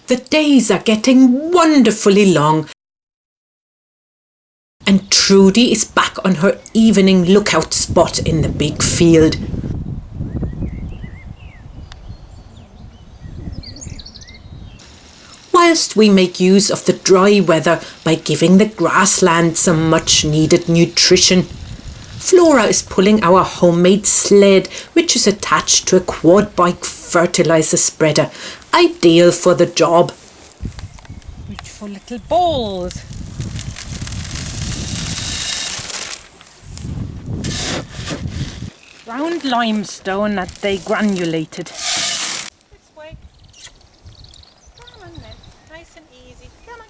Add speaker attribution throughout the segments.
Speaker 1: The days are getting wonderfully long, and Trudy is back on her evening lookout spot in the big field. Whilst we make use of the dry weather by giving the grassland some much needed nutrition, Flora is pulling our homemade sled, which is attached to a quad bike fertiliser spreader, ideal for the job.
Speaker 2: Beautiful little balls. Round limestone that they granulated. This way. Come on then. Nice and easy. Come on.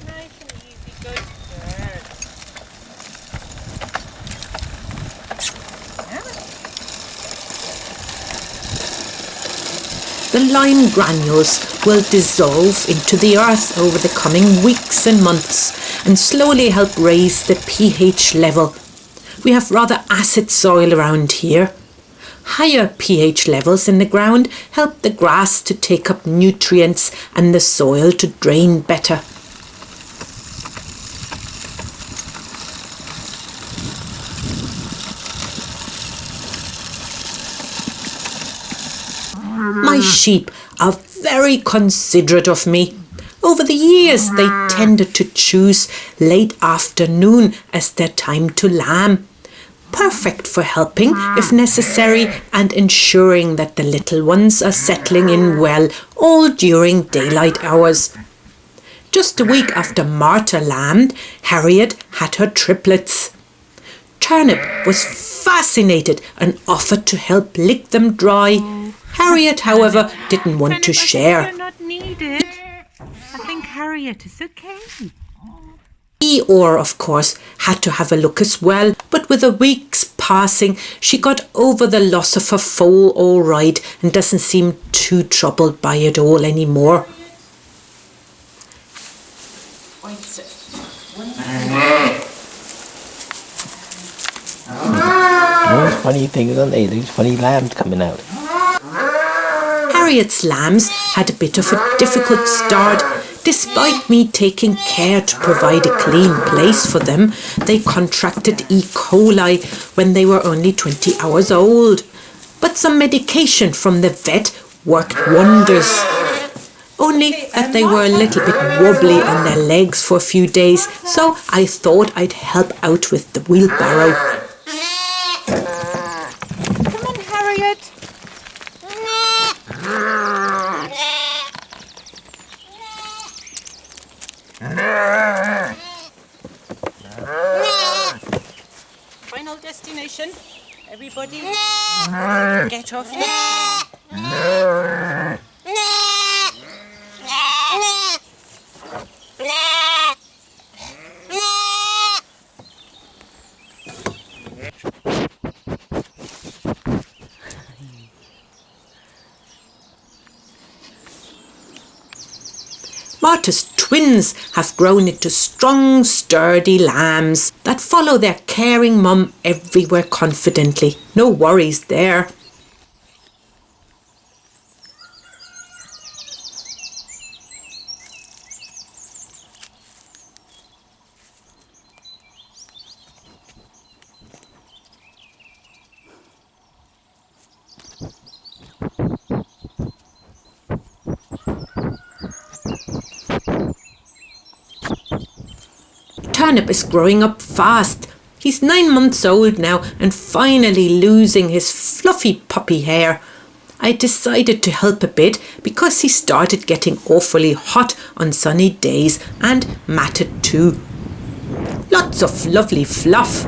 Speaker 2: Nice and easy. Good girl.
Speaker 1: The lime granules will dissolve into the earth over the coming weeks and months and slowly help raise the pH level. We have rather acid soil around here. Higher pH levels in the ground help the grass to take up nutrients and the soil to drain better. My sheep are very considerate of me. Over the years, they tended to choose late afternoon as their time to lamb. Perfect for helping if necessary and ensuring that the little ones are settling in well, all during daylight hours. Just a week after Martha lambed, Harriet had her triplets. Turnip was fascinated and offered to help lick them dry. Harriet, however, didn't want to share.
Speaker 2: You're not needed. I think Harriet is okay.
Speaker 1: Eeyore, of course, had to have a look as well, but with a week's passing, she got over the loss of her foal all right and doesn't seem too troubled by it all anymore.
Speaker 3: Those funny things, aren't they? These funny lambs coming out.
Speaker 1: Harriet's lambs had a bit of a difficult start. Despite me taking care to provide a clean place for them, they contracted E. coli when they were only 20 hours old. But some medication from the vet worked wonders. Only that they were a little bit wobbly on their legs for a few days, so I thought I'd help out with the wheelbarrow.
Speaker 2: Come on, Harriet. Final destination. Everybody get off the...
Speaker 1: Martha's twins have grown into strong, sturdy lambs that follow their caring mum everywhere confidently. No worries there. Turnip is growing up fast. He's 9 months old now and finally losing his fluffy puppy hair. I decided to help a bit because he started getting awfully hot on sunny days and matted too. Lots of lovely fluff.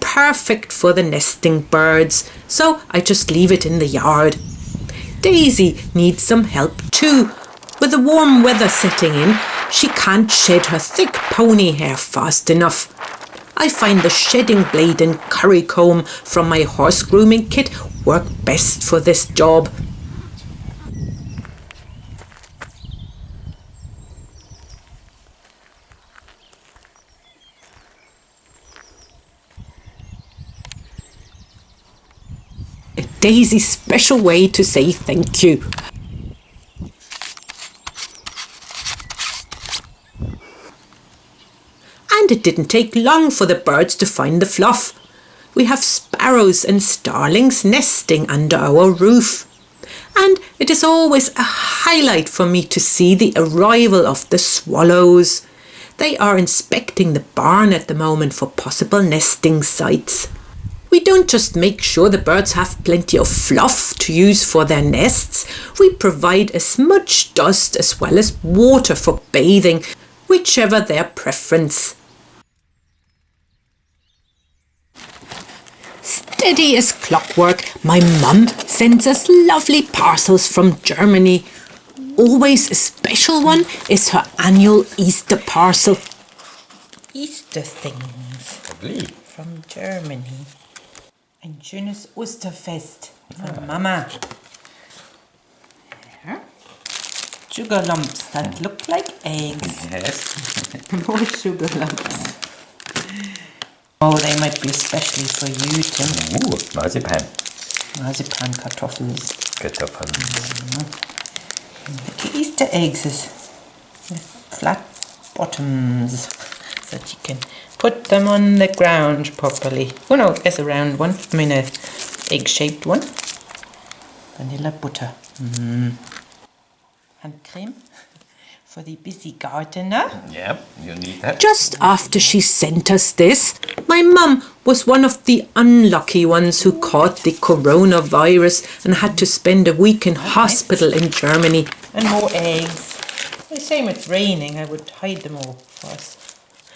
Speaker 1: Perfect for the nesting birds, so I just leave it in the yard. Daisy needs some help too. With the warm weather setting in, she can't shed her thick pony hair fast enough. I find the shedding blade and curry comb from my horse grooming kit work best for this job. Daisy's special way to say thank you. and it didn't take long for the birds to find the fluff. We have sparrows and starlings nesting under our roof. And it is always a highlight for me to see the arrival of the swallows. They are inspecting the barn at the moment for possible nesting sites. We don't just make sure the birds have plenty of fluff to use for their nests, we provide as much dust as well as water for bathing, whichever their preference. Steady as clockwork, my mum sends us lovely parcels from Germany. Always a special one is her annual Easter parcel.
Speaker 2: Easter things
Speaker 3: Lovely.
Speaker 2: from Germany. Ein schönes Osterfest von Mama. Yeah. Sugar lumps that look like eggs.
Speaker 3: Yes.
Speaker 2: More sugar lumps. Oh, they might be especially for you, Tim.
Speaker 3: Marzipan.
Speaker 2: Marzipan Kartoffeln.
Speaker 3: Kartoffeln.
Speaker 2: The Easter eggs is with flat bottoms, so that you can put them on the ground properly. Oh no, there's a round one. I mean a egg-shaped one. Vanilla butter. And cream for the busy gardener.
Speaker 3: Yep, you need that.
Speaker 1: Just after she sent us this, my mum was one of the unlucky ones who caught the coronavirus and had to spend a week in hospital in Germany.
Speaker 2: And more eggs. The same, it's raining. I would hide them all for us.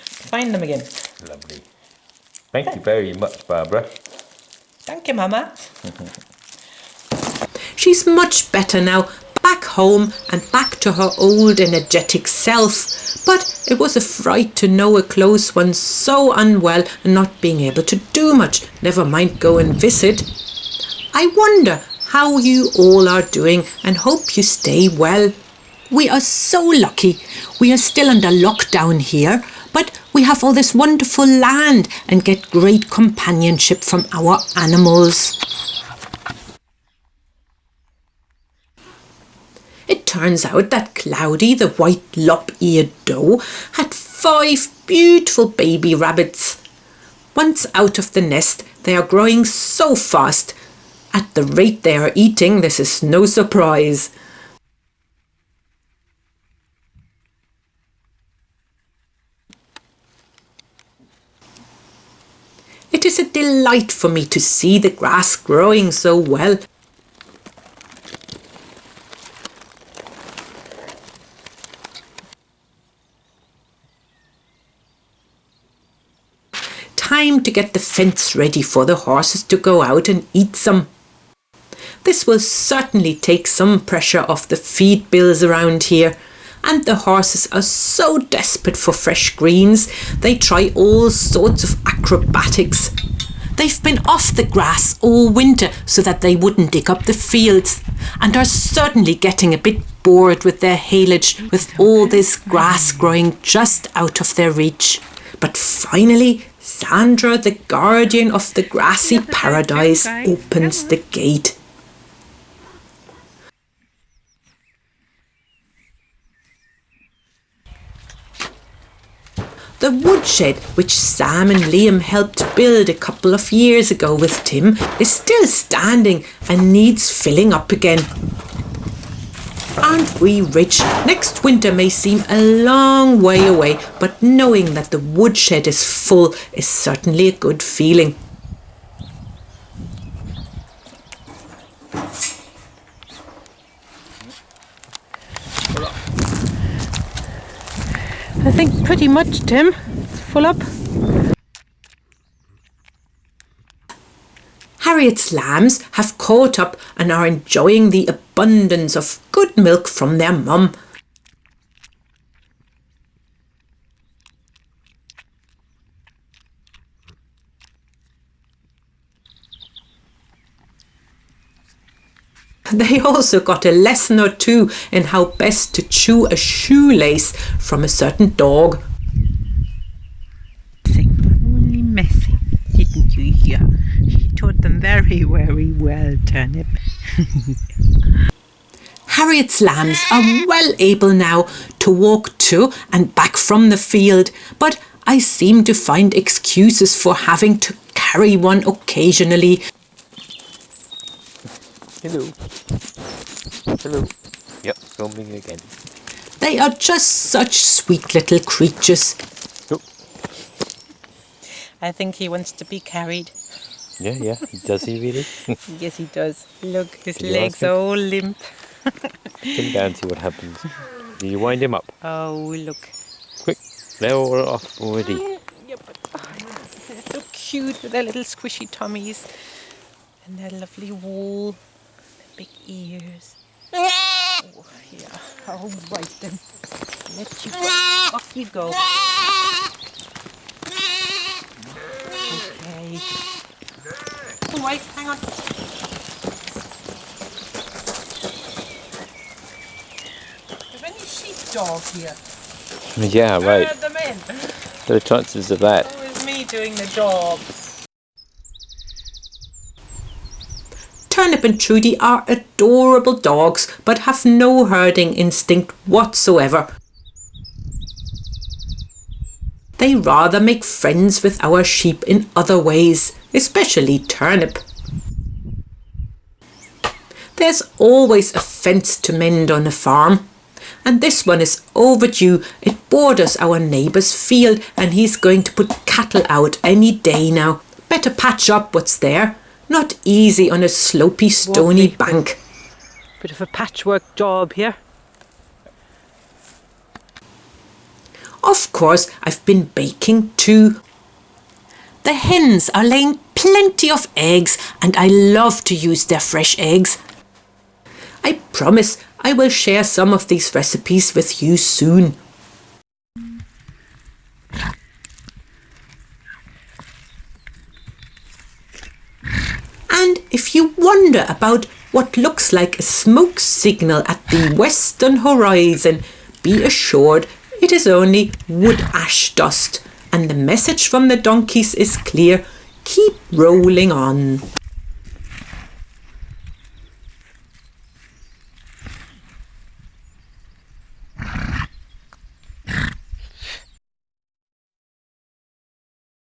Speaker 2: Find them again.
Speaker 3: Lovely. Thank you very much, Barbara.
Speaker 2: Thank you, Mama.
Speaker 1: She's much better now, back home and back to her old energetic self. But it was a fright to know a close one so unwell and not being able to do much, never mind go and visit. I wonder how you all are doing and hope you stay well. We are so lucky. We are still under lockdown here, but we have all this wonderful land and get great companionship from our animals. It turns out that Cloudy, the white lop-eared doe, had 5 beautiful baby rabbits. Once out of the nest, they are growing so fast. At the rate they are eating, this is no surprise. It is a delight for me to see the grass growing so well. Time to get the fence ready for the horses to go out and eat some. This will certainly take some pressure off the feed bills around here. And the horses are so desperate for fresh greens, they try all sorts of acrobatics. They've been off the grass all winter so that they wouldn't dig up the fields, and are certainly getting a bit bored with their haylage with all this grass growing just out of their reach. But finally, Sandra, the guardian of the grassy paradise, opens the gate. The woodshed, which Sam and Liam helped build a couple of years ago with Tim, is still standing and needs filling up again. Aren't we rich? Next winter may seem a long way away, but knowing that the woodshed is full is certainly a good feeling.
Speaker 2: I think pretty much, Tim. It's full up.
Speaker 1: Harriet's lambs have caught up and are enjoying the abundance of good milk from their mum. They also got a lesson or two in how best to chew a shoelace from a certain dog.
Speaker 2: Only messing, didn't you hear? She taught them very, very well, Turnip.
Speaker 1: Harriet's lambs are well able now to walk to and back from the field, but I seem to find excuses for having to carry one occasionally.
Speaker 3: Hello. Hello. Yep, filming again.
Speaker 1: They are just such sweet little creatures.
Speaker 3: Oh.
Speaker 2: I think he wants to be carried.
Speaker 3: Yeah. Does he really?
Speaker 2: Yes, he does. Look, his
Speaker 3: Can you
Speaker 2: legs
Speaker 3: ask him?
Speaker 2: are all limp.
Speaker 3: Put him down and see what happens. Do you wind him up?
Speaker 2: Oh, look.
Speaker 3: Quick. They're all off already.
Speaker 2: Yeah, but they're so cute with their little squishy tummies and their lovely wool, their big ears. Oh, yeah. All right then. Let you go. Off you go. Okay. Oh, wait, hang on. There's any sheepdog here.
Speaker 3: Yeah, right.
Speaker 2: Turn them in.
Speaker 3: There are chances of that.
Speaker 2: Oh, it's me doing the job.
Speaker 1: Turnip and Trudy are adorable dogs, but have no herding instinct whatsoever. They rather make friends with our sheep in other ways, especially Turnip. There's always a fence to mend on a farm, and this one is overdue. It borders our neighbour's field, and he's going to put cattle out any day now. Better patch up what's there. Not easy on a slopey, stony bank.
Speaker 2: Bit of a patchwork job here.
Speaker 1: Of course, I've been baking too. The hens are laying plenty of eggs, and I love to use their fresh eggs. I promise I will share some of these recipes with you soon. And if you wonder about what looks like a smoke signal at the western horizon, be assured it is only wood ash dust, and the message from the donkeys is clear: keep rolling on.